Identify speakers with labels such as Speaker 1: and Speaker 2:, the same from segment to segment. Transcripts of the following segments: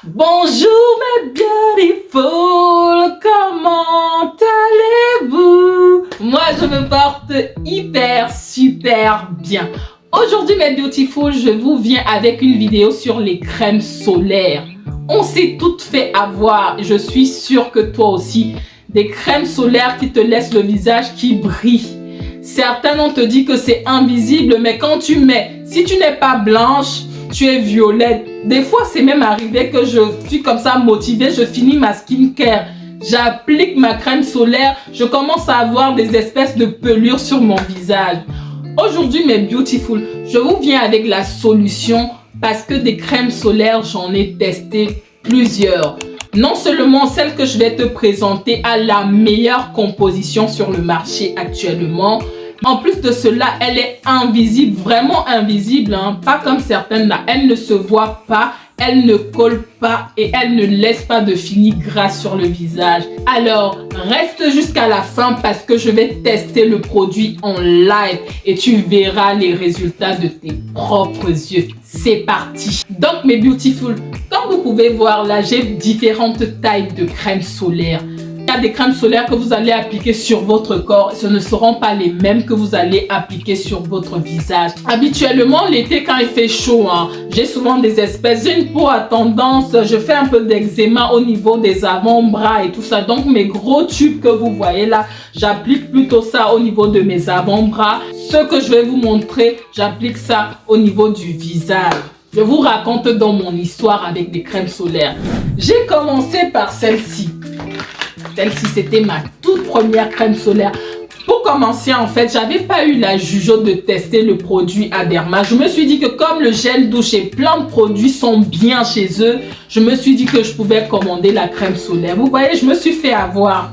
Speaker 1: Bonjour mes beautiful, comment allez-vous? Moi je me porte hyper super bien. Aujourd'hui mes beautiful, je vous viens avec une vidéo sur les crèmes solaires. On s'est toutes fait avoir, je suis sûre que toi aussi, des crèmes solaires qui te laissent le visage qui brille. Certains on te dit que c'est invisible, mais quand tu mets, si tu n'es pas blanche, tu es violette. Des fois, c'est même arrivé que je suis comme ça motivée, je finis ma skincare. J'applique ma crème solaire, je commence à avoir des espèces de pelures sur mon visage. Aujourd'hui, mes beautiful, je vous viens avec la solution parce que des crèmes solaires, j'en ai testé plusieurs. Non seulement celle que je vais te présenter a la meilleure composition sur le marché actuellement, en plus de cela, elle est invisible, vraiment invisible, hein, pas comme certaines là. Elle ne se voit pas, elle ne colle pas et elle ne laisse pas de fini gras sur le visage. Alors, reste jusqu'à la fin parce que je vais tester le produit en live et tu verras les résultats de tes propres yeux. C'est parti! Donc, mes beautiful, comme vous pouvez voir là, j'ai différentes tailles de crème solaire. Il y a des crèmes solaires que vous allez appliquer sur votre corps. Ce ne seront pas les mêmes que vous allez appliquer sur votre visage. Habituellement, l'été, quand il fait chaud, j'ai souvent des espèces. J'ai une peau à tendance. Je fais un peu d'eczéma au niveau des avant-bras et tout ça. Donc, mes gros tubes que vous voyez là, j'applique plutôt ça au niveau de mes avant-bras. Ce que je vais vous montrer, j'applique ça au niveau du visage. Je vous raconte dans mon histoire avec des crèmes solaires. J'ai commencé par celle-ci. Celle-ci, c'était ma toute première crème solaire. Pour commencer, en fait, j'avais pas eu la jugeote de tester le produit Aderma. Je me suis dit que comme le gel douche et plein de produits sont bien chez eux, je me suis dit que je pouvais commander la crème solaire. Vous voyez, je me suis fait avoir.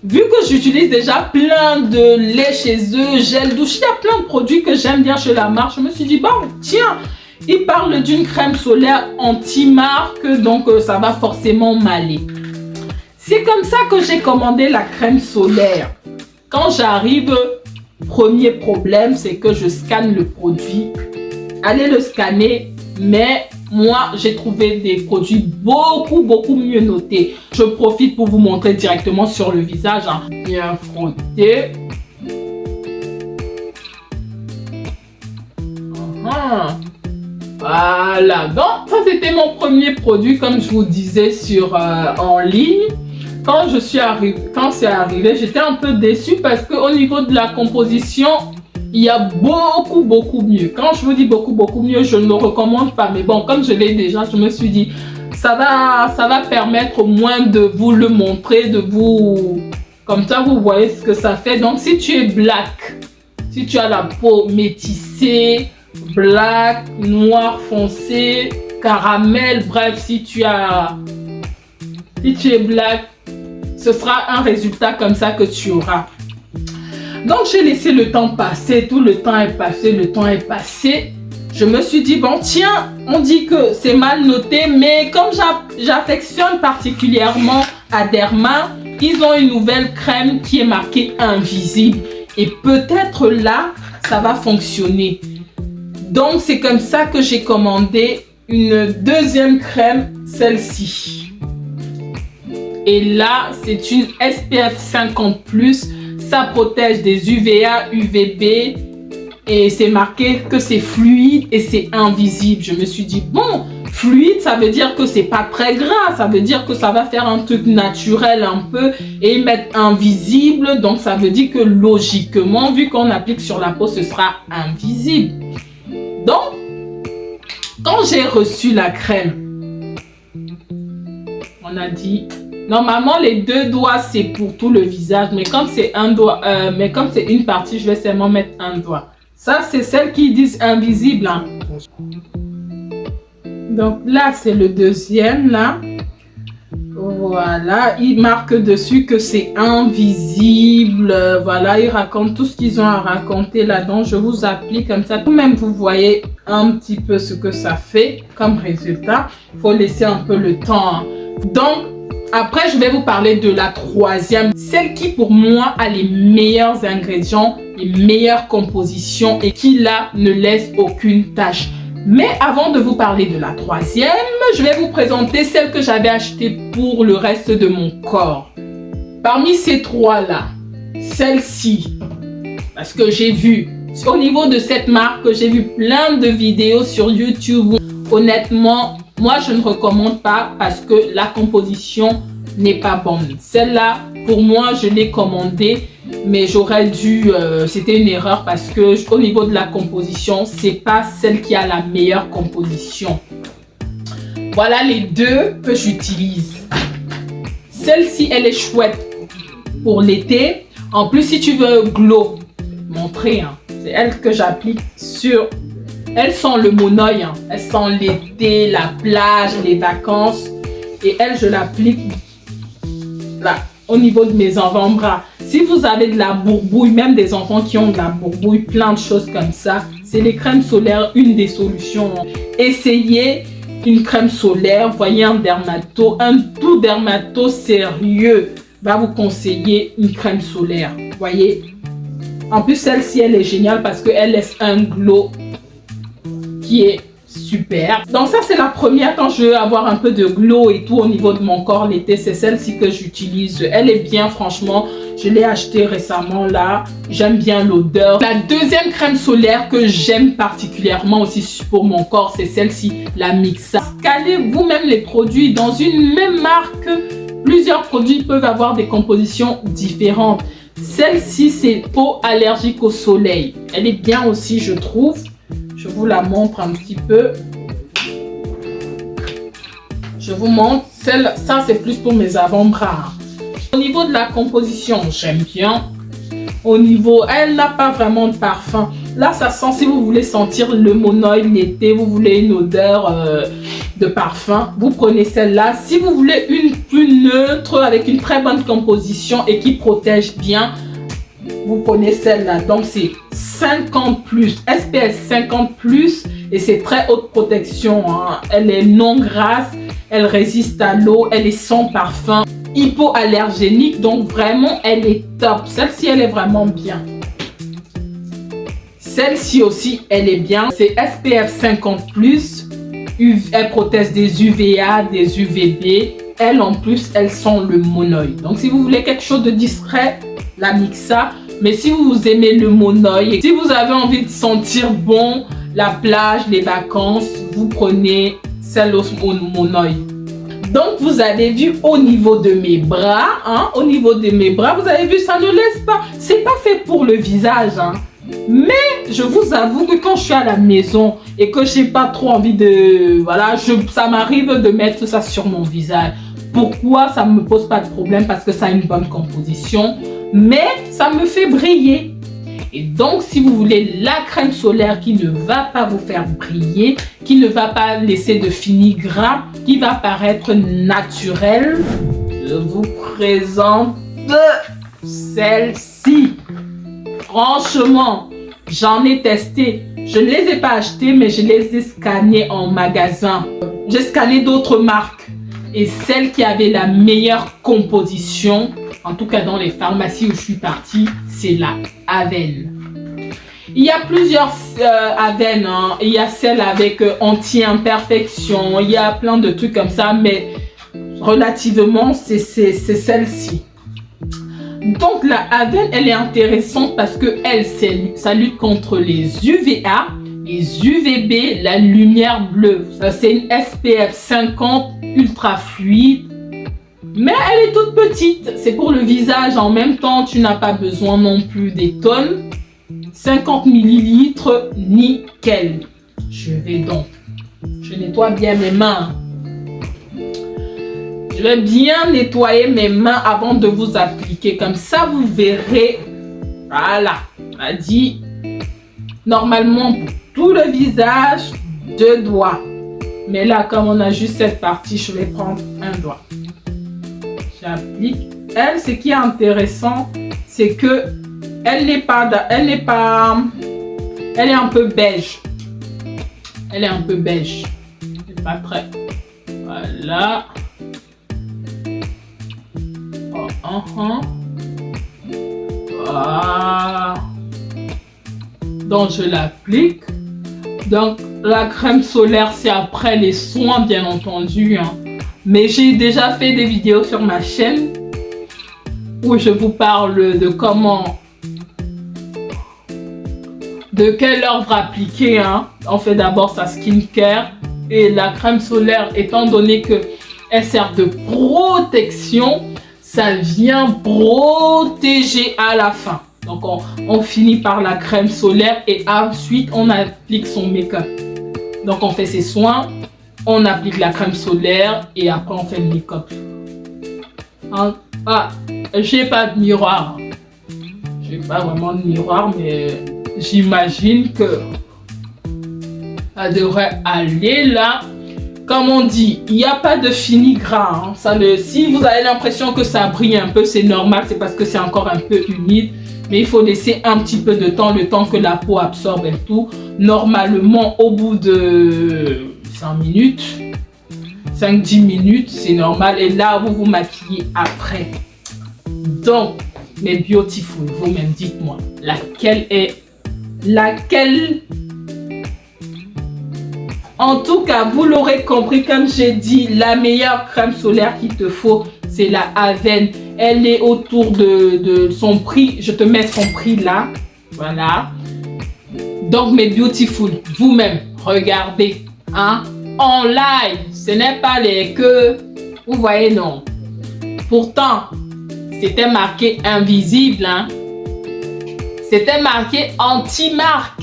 Speaker 1: Vu que j'utilise déjà plein de lait chez eux, gel douche, il y a plein de produits que j'aime bien chez la marque. Je me suis dit, bon, tiens, ils parlent d'une crème solaire anti-marque, donc ça va forcément m'aller. C'est comme ça que j'ai commandé la crème solaire. Quand j'arrive, premier problème, c'est que je scanne le produit. Allez le scanner, mais moi, j'ai trouvé des produits beaucoup mieux notés. Je profite pour vous montrer directement sur le visage. Bien frotter. Voilà, donc ça c'était mon premier produit, comme je vous disais en ligne. Quand c'est arrivé, j'étais un peu déçue parce qu'au niveau de la composition, il y a beaucoup mieux. Quand je vous dis beaucoup mieux, je ne le recommande pas. Mais bon, comme je l'ai déjà, je me suis dit, ça va permettre au moins de vous le montrer, comme ça vous voyez ce que ça fait. Donc si tu es black, si tu as la peau métissée, black, noir foncé, caramel, bref, si tu es black, ce sera un résultat comme ça que tu auras. Donc j'ai laissé le temps passer, tout le temps est passé, je me suis dit, bon tiens, on dit que c'est mal noté, mais comme j'affectionne particulièrement Aderma, ils ont une nouvelle crème qui est marquée invisible. Et peut-être là, ça va fonctionner. Donc c'est comme ça que j'ai commandé une deuxième crème, celle-ci. Et là, c'est une SPF 50+. Ça protège des UVA, UVB. Et c'est marqué que c'est fluide et c'est invisible. Je me suis dit, bon, fluide, ça veut dire que c'est pas très gras. Ça veut dire que ça va faire un truc naturel un peu. Et ils mettent invisible. Donc, ça veut dire que logiquement, vu qu'on applique sur la peau, ce sera invisible. Donc, quand j'ai reçu la crème, on a dit... Normalement, les 2 doigts, c'est pour tout le visage. Mais comme c'est comme c'est une partie, je vais seulement mettre un doigt. Ça, c'est celle qui disent invisible. Donc là, c'est le deuxième, là. Voilà. Ils marquent dessus que c'est invisible. Voilà, ils racontent tout ce qu'ils ont à raconter là-dedans. Je vous applique comme ça. Vous-même, vous voyez un petit peu ce que ça fait comme résultat. Il faut laisser un peu le temps. Donc, après, je vais vous parler de la troisième, celle qui pour moi a les meilleurs ingrédients, les meilleures compositions et qui là ne laisse aucune tache. Mais avant de vous parler de la troisième, je vais vous présenter celle que j'avais achetée pour le reste de mon corps. Parmi ces trois-là, celle-ci, parce que j'ai vu, au niveau de cette marque, j'ai vu plein de vidéos sur YouTube. Honnêtement, moi je ne recommande pas parce que la composition n'est pas bonne. Celle-là, pour moi, je l'ai commandée, mais j'aurais dû, c'était une erreur parce que au niveau de la composition, c'est pas celle qui a la meilleure composition. Voilà les deux que j'utilise. Celle-ci, elle est chouette pour l'été. En plus, si tu veux glow, montrer, hein, c'est elle que j'applique sur. Elles sent le monoeil, hein. Elles sent l'été, la plage, les vacances. Et elle, je l'applique là, au niveau de mes avant-bras. Si vous avez de la bourbouille, même des enfants qui ont de la bourbouille, plein de choses comme ça, c'est les crèmes solaires, une des solutions. Essayez une crème solaire. Voyez un tout dermato sérieux va vous conseiller une crème solaire. Voyez. En plus, celle-ci, elle est géniale parce qu'elle laisse un glow qui est super. Donc ça, c'est la première quand je veux avoir un peu de glow et tout au niveau de mon corps l'été. C'est celle-ci que j'utilise. Elle est bien, franchement. Je l'ai achetée récemment là. J'aime bien l'odeur. La deuxième crème solaire que j'aime particulièrement aussi pour mon corps, c'est celle-ci, la Mixa. Scalez vous-même les produits dans une même marque. Plusieurs produits peuvent avoir des compositions différentes. Celle-ci, c'est peau allergique au soleil. Elle est bien aussi, je trouve. Je vous la montre un petit peu. Je vous montre. Ça, c'est plus pour mes avant-bras. Au niveau de la composition, j'aime bien. Au niveau, elle n'a pas vraiment de parfum. Là, ça sent, si vous voulez sentir le monoeil l'été, vous voulez une odeur de parfum, vous prenez celle-là. Si vous voulez une plus neutre, avec une très bonne composition et qui protège bien, vous prenez celle-là. Donc, c'est 50 plus, SPF 50 plus, et c'est très haute protection. Hein. Elle est non grasse, elle résiste à l'eau, elle est sans parfum, hypoallergénique. Donc, vraiment, elle est top. Celle-ci, elle est vraiment bien. Celle-ci aussi, elle est bien. C'est SPF 50 plus. Elle protège des UVA, des UVB. Elle, en plus, elle sent le monoeil. Donc, si vous voulez quelque chose de discret, la Mixa. Mais si vous aimez le monoeil, si vous avez envie de sentir bon la plage, les vacances, vous prenez celle au monoeil. Donc, vous avez vu au niveau de mes bras, hein, au niveau de mes bras, vous avez vu, ça ne laisse pas. C'est pas fait pour le visage, hein. Mais je vous avoue que quand je suis à la maison et que j'ai pas trop envie de... Voilà, ça m'arrive de mettre ça sur mon visage. Pourquoi? Ça ne me pose pas de problème parce que ça a une bonne composition. Mais ça me fait briller. Et donc, si vous voulez la crème solaire qui ne va pas vous faire briller, qui ne va pas laisser de finigrane, qui va paraître naturelle, je vous présente celle-ci. Franchement, j'en ai testé. Je ne les ai pas achetés, mais je les ai scannés en magasin. J'ai scanné d'autres marques. Et celle qui avait la meilleure composition, en tout cas dans les pharmacies où je suis partie, c'est la Avène. Il y a plusieurs Avène. Hein. Il y a celle avec anti-imperfection. Il y a plein de trucs comme ça. Mais relativement, c'est celle-ci. Donc la Avène, elle est intéressante parce que ça lutte contre les UVA, les UVB, la lumière bleue. C'est une SPF 50 ultra fluide. Mais elle est toute petite. C'est pour le visage. En même temps, tu n'as pas besoin non plus des tonnes. 50 ml, nickel. Je nettoie bien mes mains. Je vais bien nettoyer mes mains avant de vous appliquer. Comme ça, vous verrez. Voilà. On a dit normalement pour tout le visage, 2 doigts. Mais là, comme on a juste cette partie, je vais prendre un doigt. J'applique. Elle, ce qui est intéressant, c'est que elle est un peu beige. Elle est un peu beige. C'est pas très. Voilà. Voilà. Donc je l'applique. Donc la crème solaire, c'est après les soins, bien entendu. Hein. Mais j'ai déjà fait des vidéos sur ma chaîne où je vous parle de comment, de quel ordre appliquer. Hein. On fait d'abord sa skincare et la crème solaire, étant donné que elle sert de protection, ça vient protéger à la fin. Donc on finit par la crème solaire et ensuite on applique son make-up. Donc on fait ses soins, on applique la crème solaire et après on fait le make-up. Hein? Ah, j'ai pas de miroir. J'ai pas vraiment de miroir, mais j'imagine que ça devrait aller là. Comme on dit, il n'y a pas de fini gras. Hein. Si vous avez l'impression que ça brille un peu, c'est normal, c'est parce que c'est encore un peu humide. Mais il faut laisser un petit peu de temps, le temps que la peau absorbe et tout. Normalement, au bout de 5 minutes, 5-10 minutes, c'est normal. Et là, vous vous maquillez après. Donc, mes beautiful, vous-même, dites-moi, laquelle. En tout cas, vous l'aurez compris, comme j'ai dit, la meilleure crème solaire qu'il te faut, c'est la Avène. Elle est autour de son prix. Je te mets son prix là. Voilà. Donc, mes beautiful, vous-même, regardez. Hein, en live. Ce n'est pas les que vous voyez, non. Pourtant, c'était marqué invisible. Hein. C'était marqué anti-marque.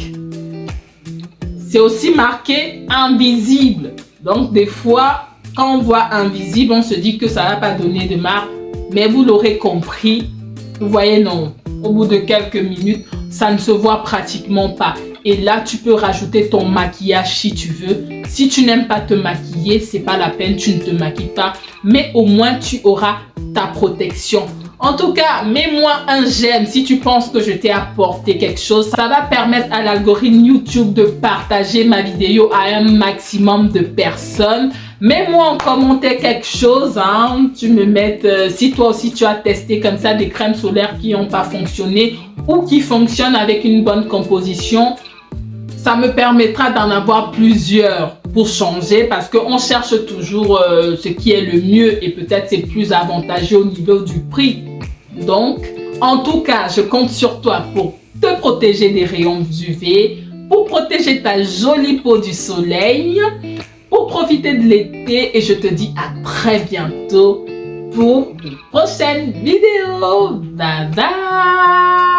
Speaker 1: C'est aussi marqué invisible. Donc, des fois, quand on voit invisible, on se dit que ça ne va pas donner de marque. Mais vous l'aurez compris, vous voyez, non. Au bout de quelques minutes, ça ne se voit pratiquement pas. Et là, tu peux rajouter ton maquillage si tu veux. Si tu n'aimes pas te maquiller, c'est pas la peine, tu ne te maquilles pas. Mais au moins, tu auras ta protection. En tout cas, mets-moi un j'aime si tu penses que je t'ai apporté quelque chose. Ça va permettre à l'algorithme YouTube de partager ma vidéo à un maximum de personnes. Mets-moi en commentaire quelque chose. Hein. Tu me mets si toi aussi tu as testé comme ça des crèmes solaires qui n'ont pas fonctionné ou qui fonctionnent avec une bonne composition. Ça me permettra d'en avoir plusieurs pour changer parce qu'on cherche toujours ce qui est le mieux et peut-être c'est plus avantageux au niveau du prix. Donc, en tout cas, je compte sur toi pour te protéger des rayons UV, pour protéger ta jolie peau du soleil, pour profiter de l'été et je te dis à très bientôt pour de prochaines vidéos. Bye bye!